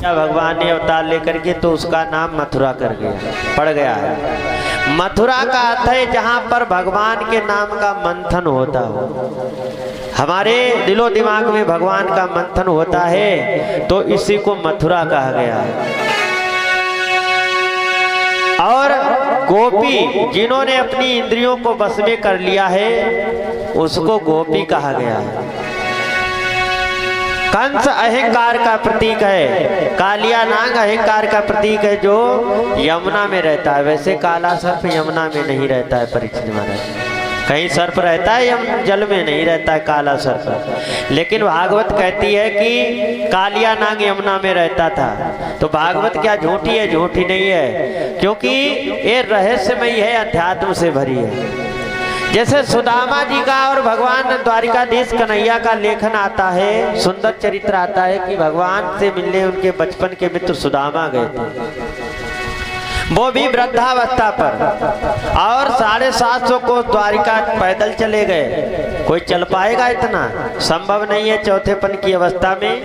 भगवान ने अवतार लेकर के तो उसका नाम मथुरा पड़ गया है। मथुरा का अर्थ है जहाँ पर भगवान के नाम का मंथन होता हो। हमारे दिलो दिमाग में भगवान का मंथन होता है तो इसी को मथुरा कहा गया है। और गोपी जिन्होंने अपनी इंद्रियों को बस में कर लिया है उसको गोपी कहा गया है। कंस अहंकार का प्रतीक है, कालिया नाग अहंकार का प्रतीक है जो यमुना में रहता है। वैसे काला सर्प यमुना में नहीं रहता है परीक्षित महाराज, कहीं सर्प रहता है जल में नहीं रहता है काला सर्प। लेकिन भागवत कहती है कि कालिया नाग यमुना में रहता था। तो भागवत क्या झूठी है? झूठी नहीं है, क्योंकि ये रहस्यमयी है, अध्यात्म से भरी है। जैसे सुदामा जी का और भगवान द्वारिकाधीश कन्हैया का लेखन आता है, सुंदर चरित्र आता है कि भगवान से मिलने उनके बचपन के मित्र सुदामा गए थे, वो भी वृद्धावस्था पर, और 750 को द्वारिका पैदल चले गए। कोई चल पाएगा? इतना संभव नहीं है चौथेपन की अवस्था में।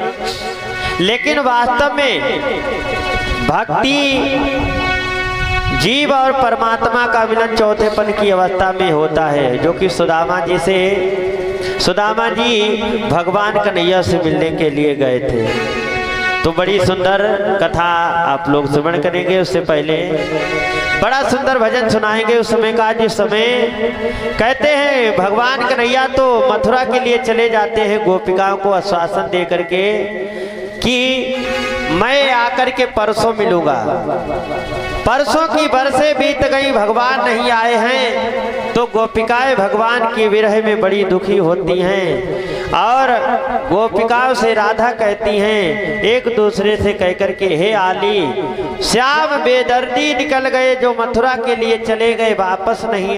लेकिन वास्तव में भक्ति जीव और परमात्मा का मिलन चौथेपन की अवस्था में होता है, जो कि सुदामा जी भगवान कन्हैया से मिलने के लिए गए थे। तो बड़ी सुंदर कथा आप लोग श्रवण करेंगे। उससे पहले बड़ा सुंदर भजन सुनाएंगे उस समय का, जिस समय कहते हैं भगवान कन्हैया तो मथुरा के लिए चले जाते हैं गोपिकाओं को आश्वासन दे करके कि मैं आकर के परसों मिलूंगा। परसों की बरसें बीत गई, भगवान नहीं आए हैं। तो गोपिकाएं भगवान की विरह में बड़ी दुखी होती हैं और गोपिकाओं से राधा कहती हैं एक दूसरे से कहकर के, हे आली श्याम बेदर्दी निकल गए जो मथुरा के लिए चले गए, वापस नहीं